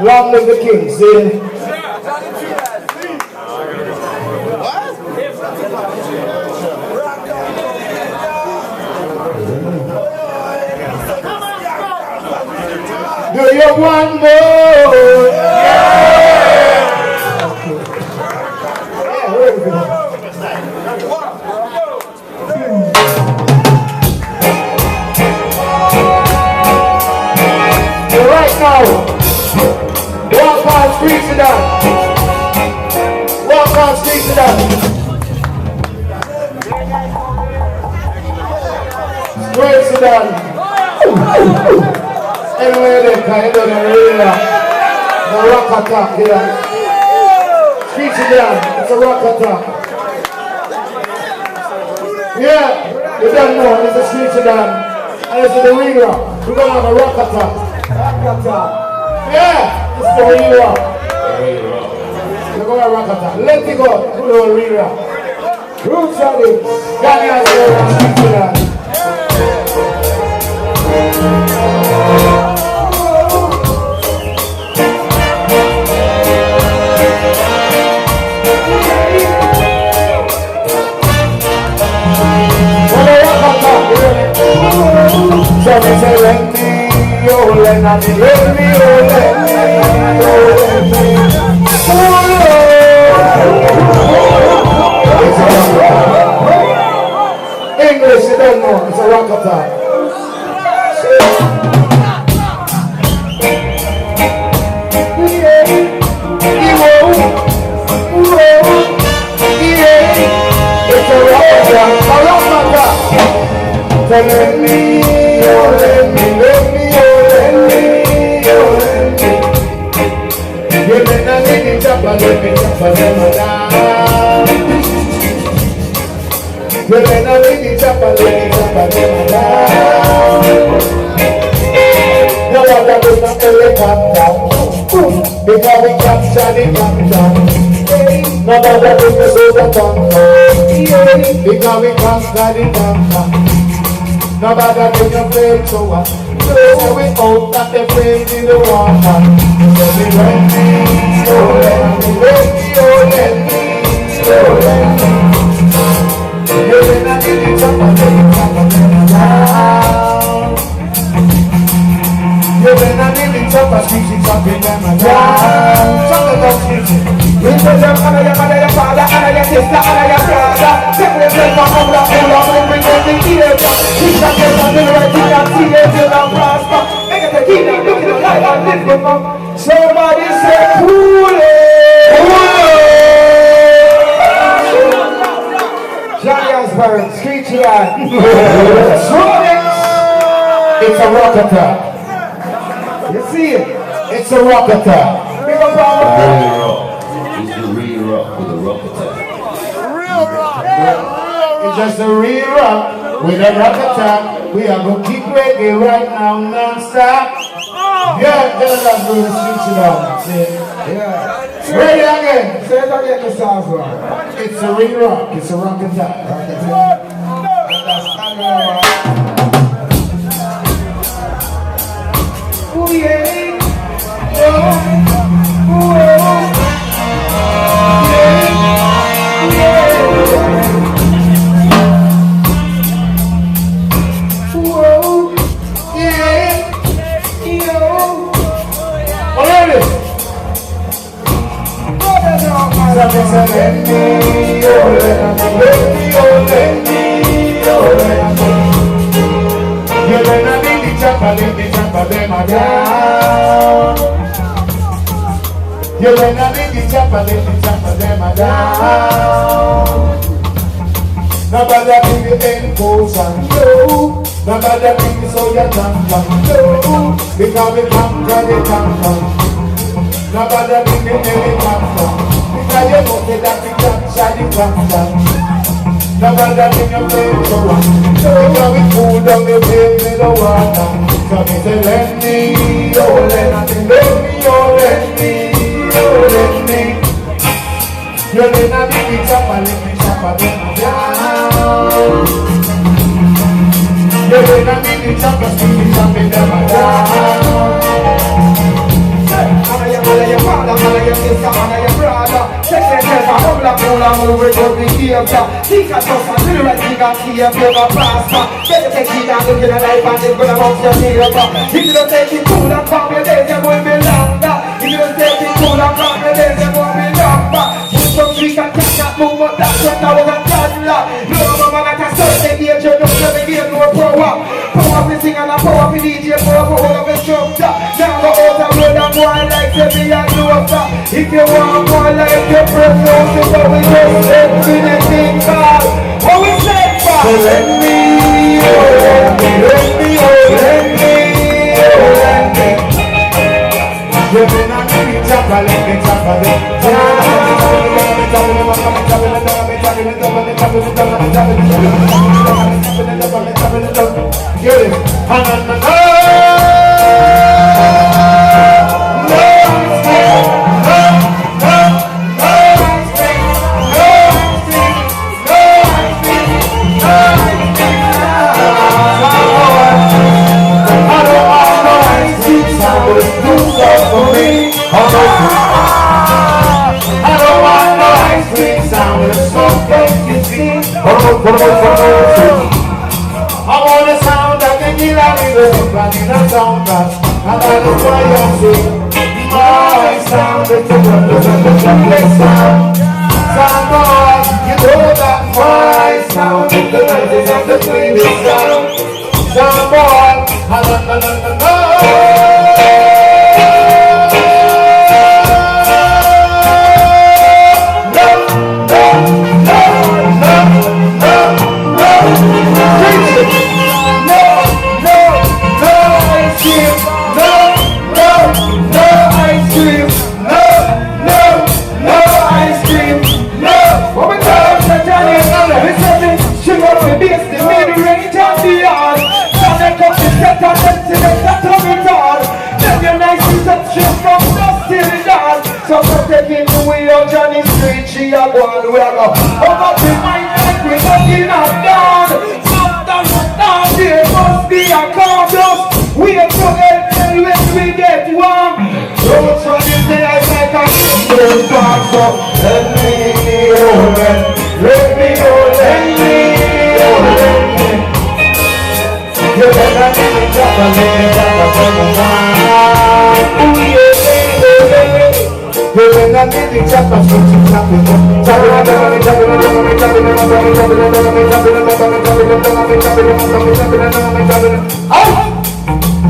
Long live the king, see? Do you want more? Right now, walk on Screechie Don. Walk on Screechie Don. Screechie Don. Anyway, they can do the rock attack here. Screechie Don, it's a rock attack. Yeah, you don't know, it's a Screechie Don. And it's the real rock. We're going to have a rock attack. Yeah, it's the real rock. We're going to have a rock attack. Let it go. We're going to real rock. Roots Radics. Johnny Osbourne and Screechie Don. So they say, let me, oh, let me, let me, oh, let me, oh, let me, oh, English, you don't know, it's a rock attack. It's a rock attack, so let me, oh, let me, let me, oh, let me, oh, let me. You let me chop and let me chop and let me down. You let me chop and let me chop and let me down. Now what I do not helicopter, because we capture the capture. Now what I do not Subatomic, because we conquer the conquer. Nobody can you play so what? So we hope that they play in the water. So we let me, oh let me, let me, oh let me, oh let me. You let me give it up and let me come and let me down. You let me give it up and squeeze it up and let me down. Something about squeezing. We tell them honor your mother, your father, honor your sister, honor your brother. Separate them from all that pull up and bring them the ear. Teach them them and do the right thing and see them till they prosper. Make it a key, look at the light and lift them up. Somebody say, cool it! Johnny Osbourne, Screechie Don. It's a rock attack. You see it? It's a rock attack. Big up all the It's the real rock with a rock attack. real rock. It's just a real rock with a rock attack. We are going to keep reggae right now, non-stop. Yeah, that's what we're Screechie Don. Yeah. Ready again. Say it again, Mr. Osbourne. It's a real rock. It's a rock attack. Oh yeah. Oh. Oh. You when I make the chop and them a down. Nobody bring the encores and show. Nobody bring the soldier tank and show. Because we conquer the tank. Nobody bring the helicopter. Because you know that we capture the capture. Nobody bring your flamethrower. Because we cool down the flame in the water. So me say let me, oh let me, oh let me. Let me, you let me chop and let me chop them down. You let me chop and let me chop them down. man of your father, man of your sister, man of your brother. Take yourself a humble and cool and move with good behavior. Think of just a little right thing and see if you're a pastor. Better take it and look in a life and it's gonna bounce your neighbor. If you don't take it cool and calm your days, you will be longer. If you don't take it cool and calm your days, you will be longer. Put some trees and catch that move, but that's just how we're toddler. No, mama, like a certain age, you don't never give no power. Power for sing and a power for DJ, power for all of the structure. Now go out and road and boy like to be a closer. If you want more like your friend, don't you go with your step to the thing called. What we say for? So let me, oh let me, let me, oh let me, oh let me. You've been on me, chopper, let me chopper, let me I want a sound that can kill a river, but in a sound that I don't why you sing. My sound is the wonders of the complex sound. Sound boy, you know that my sound is the nicest of the cleanest sound. Sound boy, so come taking the way of Johnny Screechie Don we are go. Over the mind like we're looking at down. Down there must be a chorus. We have to help them when we get warm. Don't try to say I like a little back. So let me hold it. Let me hold it. Let me hold it. You better let me drop a little. When I need the chop, I'm switching chopping.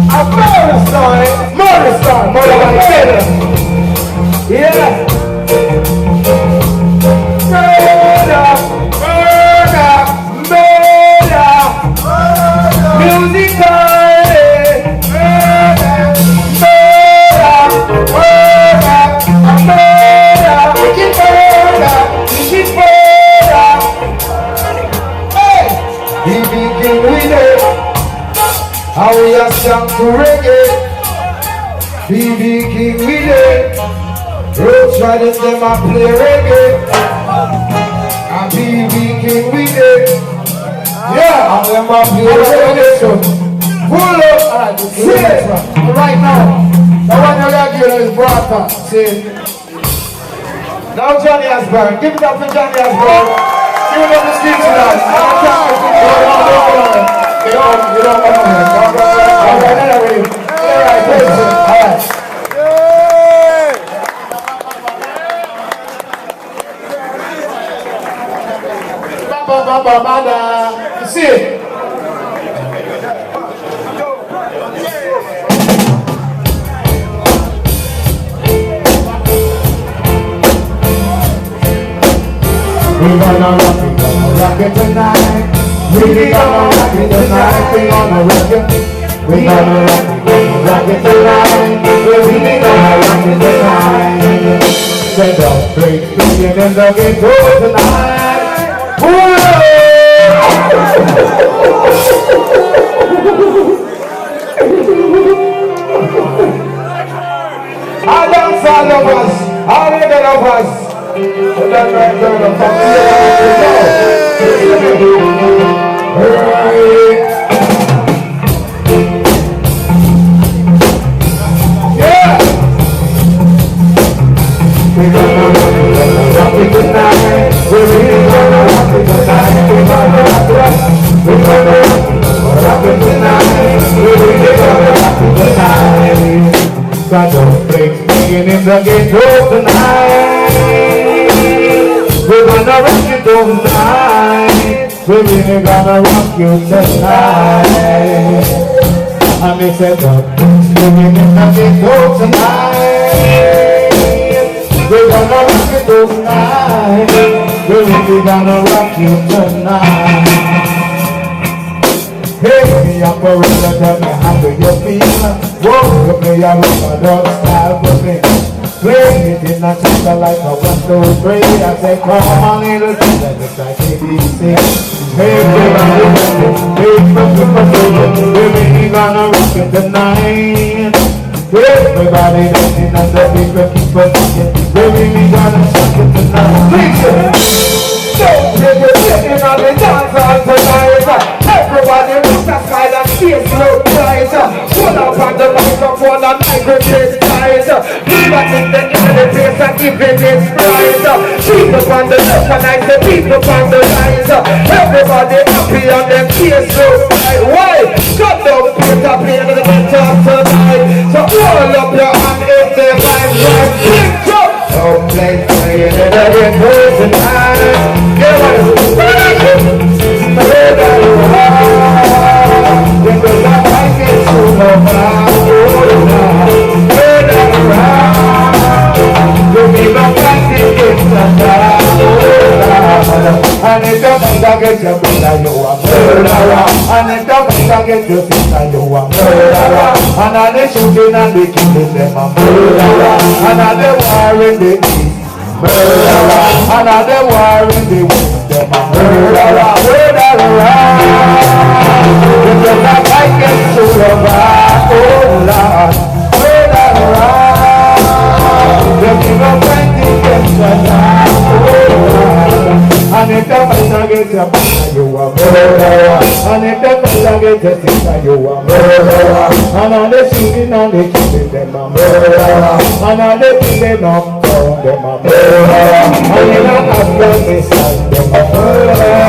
A murder story, murder. Yeah. Murder. Musical. How we are sung to reggae, BB King with it. Road Riders them a play reggae, and BB King with it. Yeah, and them a play reggae. So pull up, alright, right now. The one you got here is Brata. See. Now Johnny Osbourne, give it up for Johnny Osbourne. Give it up to Screechie Don. You don't come on here. You see it? We're gonna rock it tonight. We gonna rock it tonight. We gonna rock it. We gonna rock it tonight. We gonna rock it tonight. Say don't break the and don't get cold tonight. I dance all of us, all of us. That right there, the yeah. We're gonna rock it tonight. We're really gonna rock it tonight. We're gonna rock it. We're gonna rock it tonight. We're really gonna rock it tonight. Got those breaks banging in the ghetto tonight. We're gonna rock it tonight. We're really gonna rock you tonight. I mix it up, banging in the ghetto tonight. We're gonna rock it tonight. We're really gonna rock you tonight. Hey, me up a roller, tell me how do you feel? Walk with me, I rock a dog style with me. Play it in a chapter like a 1, 2, 3. I say, come on, little thing, it's like ABC. Hey, we're really gonna rock it tonight. Everybody dancing and the people keep us singing. We're really gonna rock it tonight. We're sitting on the dance hall tonight. Everybody look at side and face look bright. Pull up on the microphone and microphone tight. People in the place and giving it right. People on the left and I say people on the right. Everybody happy on them face look bright. Why? Cut down the place and play the guitar tonight. So roll up your hand if the vibe right. Big jump! Don't play playing it again tonight. Give us and if the man get your brother, you a murderer. And if the man get your sister, you a murderer. And all the shooting and the killing, them a murderer. And all the war in the east, murderer. And all the war in the west, them a murderer. Murderer. If the man get to your back, oh Lord, murderer. The people fighting against the land, oh Lord. And if the man get your brother, you a murderer. And if the man get your sister, you a murderer. And all the shooting and the killing, them a murderer. And all the killing up down, them a murderer. And in a Afghanistan, them a murderer.